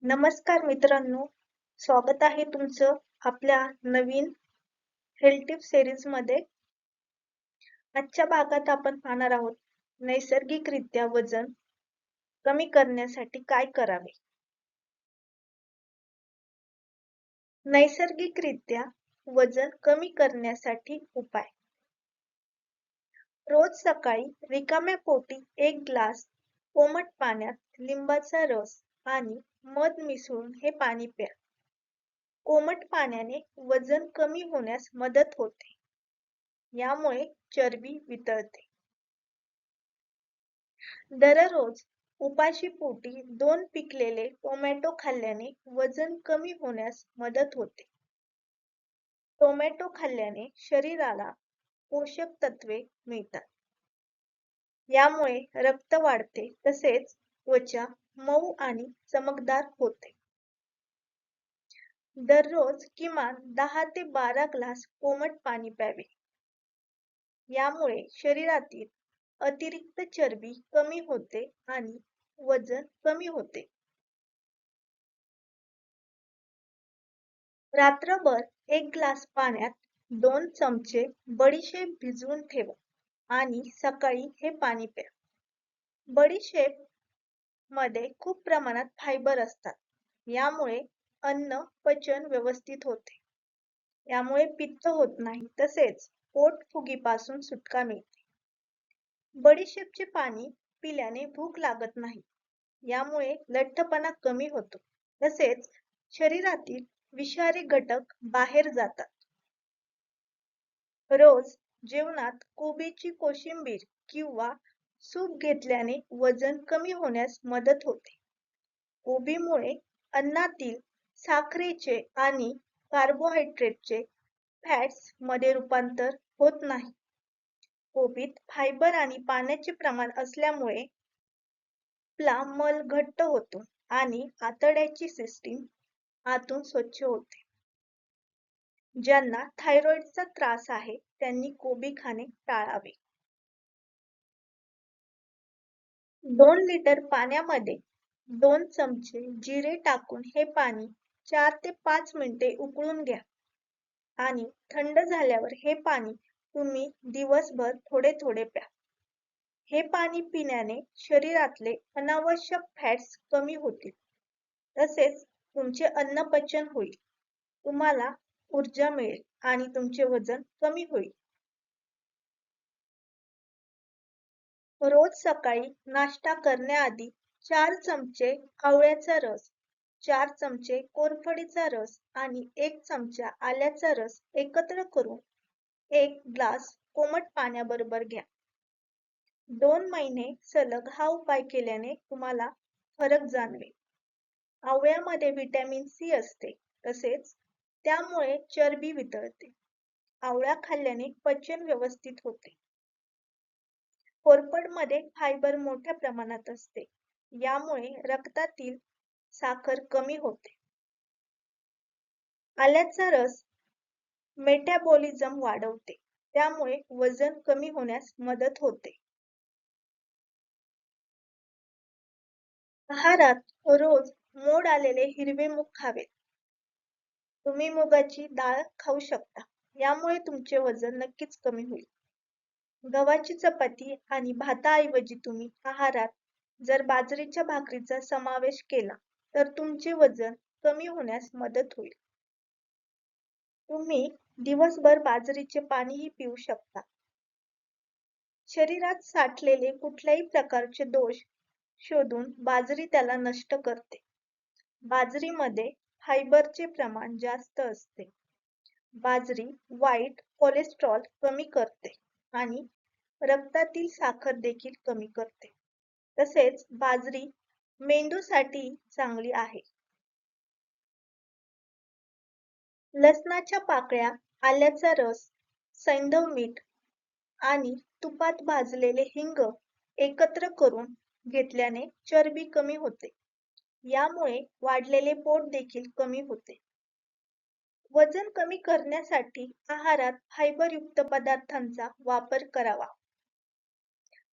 नमस्कार मित्रांनो, स्वागत आहे तुमचं आपल्या नवीन हेल्थ टिप्स सिरीज मध्ये. आजच्या भागात आपण पाहणार आहोत नैसर्गिकरित्या वजन कमी करण्यासाठी काय करावे. नैसर्गिकरित्या वजन कमी करण्यासाठी उपाय. रोज सकाळी रिकाम्या पोटी 1 ग्लास कोमट पाण्यात लिंबाचा रस आणि मध मिसळून हे पाणी प्या. कोमट पाण्याने वजन कमी होण्यास मदत होते. यामुळे चरबी वितळते. दररोज उपाशी पोटी 2 पिकलेले टोमॅटो खाल्ल्याने वजन कमी होण्यास मदत होते. टोमॅटो खाल्ल्याने शरीराला पोषक तत्वे मिळतात. यामुळे रक्त वाढते तसेच त्वचा मऊ आणि चमकदार होते. दररोज किमान 10 ते 12 ग्लास कोमट पाणी प्यावे. यामुळे शरीरातील अतिरिक्त चरबी कमी होते आणि वजन कमी होते. रात्रभर 1 ग्लास पाण्यात 2 चमचे बडीशेप भिजवून ठेवा आणि सकाळी हे पाणी प्या. बडीशेप मध्ये खूप प्रमाणात फायबर असतात. यामुळे अन्न पचन व्यवस्थित होते. यामुळे पित्त होत नाही तसेच पोटफुगीपासून सुटका मिळते. बडीशेपचे पाणी पिल्याने भूक लागत नाही. यामुळे लठ्ठपणा कमी होतो तसेच शरीरातील विषारी घटक बाहेर जातात. रोज जेवणात कोबीची कोशिंबीर किंवा सूप घेतल्याने वजन कमी होण्यास मदत होते. कोबीमुळे अन्नातील साखरेचे आणि कार्बोहायड्रेटचे फॅट्स मध्ये रूपांतर होत नाही. कोबीत फायबर आणि पाण्याचे प्रमाण असल्यामुळे आपला मल घट्ट होतो आणि आतड्याची सिस्टीम आतून स्वच्छ होते. ज्यांना थायरॉइडचा त्रास आहे त्यांनी कोबी खाणे टाळावे. 2 लिटर पाण्यामध्ये 2 चमचे जिरे टाकून हे पाणी 4 ते 5 मिनिटे उकळून घ्या आणि थंड झाल्यावर हे पाणी तुम्ही दिवसभर थोडे थोडे प्या. हे पाणी पिण्याने शरीरातले अनावश्यक फॅट्स कमी होतील तसेच तुमचे अन्नपचन होईल. तुम्हाला ऊर्जा मिळेल आणि तुमचे वजन कमी होईल. रोज सकाळी नाश्ता करण्याआधी 4 चमचे आवळ्याचा रस, 4 चमचे कोरफडीचा रस आणि 1 चमचा आल्याचा रस एकत्र करून 1 ग्लास कोमट पाण्याबरोबर घ्या. 2 महिने सलग हा उपाय केल्याने तुम्हाला फरक जाणवेल. आवळ्यामध्ये व्हिटॅमिन सी असते तसेच त्यामुळे चरबी वितळते. आवळा खाल्ल्याने पचन व्यवस्थित होते. कोरफडमध्ये फायबर मोठ्या प्रमाणात असते. यामुळे रक्तातील साखर कमी होते. आल्याचा रस मेटाबॉलिझम वाढवते. त्यामुळे वजन कमी होण्यास मदत होते. आहारात रोज मोड आलेले हिरवे मूग खावेत. तुम्ही मुगाची डाळ खाऊ शकता. यामुळे तुमचे वजन नक्कीच कमी होईल. गव्हाची चपाती आणि भाताऐवजी तुम्ही आहारात जर बाजरीच्या भाकरीचा समावेश केला तर तुमचे वजन कमी होण्यास मदत होईल. तुम्ही दिवसभर बाजरीचे पाणीही पिऊ शकता. शरीरात साठलेले कुठल्याही प्रकारचे दोष शोधून बाजरी त्याला नष्ट करते. बाजरीमध्ये फायबरचे प्रमाण जास्त असते. बाजरी वाईट कोलेस्ट्रॉल कमी करते आणि रक्तातील साखर देखील कमी करते. तसेच बाजरी मेंदूसाठी चांगली आहे. लसणाच्या पाकळ्या, आल्याचा रस, सैंधव मीठ आणि तुपात भाजलेले हिंग एकत्र करून घेतल्याने चरबी कमी होते. यामुळे वाढलेले पोट देखील कमी होते. वजन कमी करण्यासाठी आहारात फायबरयुक्त पदार्थांचा वापर करावा.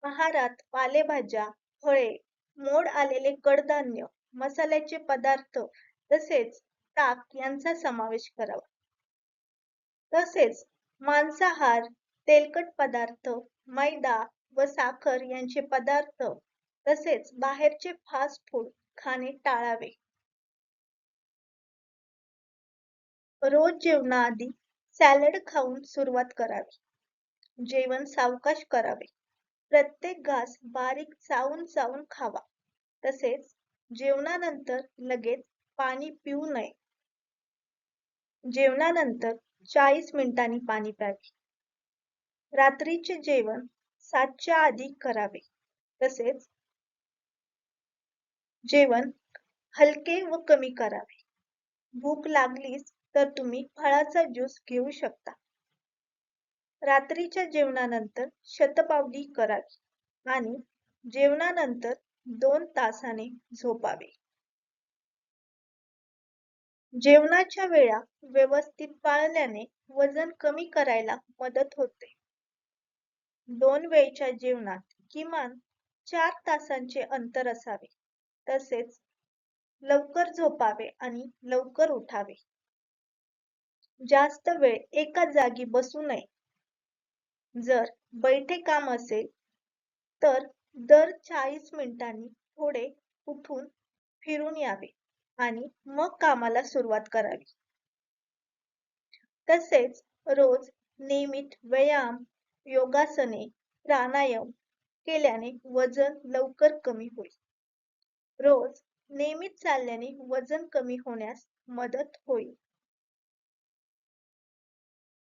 आहारात पालेभाज्या, फळे, मोड आलेले कडधान्य, मसाल्याचे पदार्थ तसेच ताक यांचा समावेश करावा. तसेच मांसाहार, तेलकट पदार्थ, मैदा व साखर यांचे पदार्थ तसेच बाहेरचे फास्ट फूड खाणे टाळावे. रोज जेवणाआधी सॅलड खाऊन सुरुवात करावी. जेवण सावकाश करावे. प्रत्येक घास बारीक चावून चावून खावा. तसेच जेवणानंतर लगेच पाणी पिऊ नये. जेवणानंतर 40 मिनिटांनी पाणी प्यावे. रात्रीचे जेवण 7च्या आधी करावे. तसेच जेवण हलके व कमी करावे. भूक लागलीच तर तुम्ही फळाचा ज्यूस घेऊ शकता. रात्रीच्या जेवणानंतर शतपावली करावी आणि जेवणानंतर 2 तासाने झोपावे. जेवणाच्या वेळा व्यवस्थित पाळल्याने वजन कमी करायला मदत होते. 2 वेळच्या जेवणात किमान 4 तासांचे अंतर असावे. तसेच लवकर झोपावे आणि लवकर उठावे. जास्त वेळ एका जागी बसू नये. जर बैठे काम असेल तर दर 40 मिनिटांनी थोडे उठून फिरून यावे आणि मग कामाला सुरुवात करावी. तसेच रोज नियमित व्यायाम, योगासने, प्राणायाम केल्याने वजन लवकर कमी होईल. रोज नियमित चालल्याने वजन कमी होण्यास मदत होईल.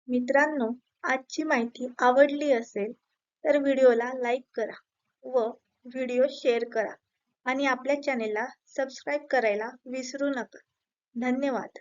मित्रांनो, आजची माहिती आवडली असेल तर व्हिडिओला लाईक करा व व्हिडिओ शेअर करा आणि आपल्या चॅनेलला सबस्क्राईब करायला विसरू नका. धन्यवाद.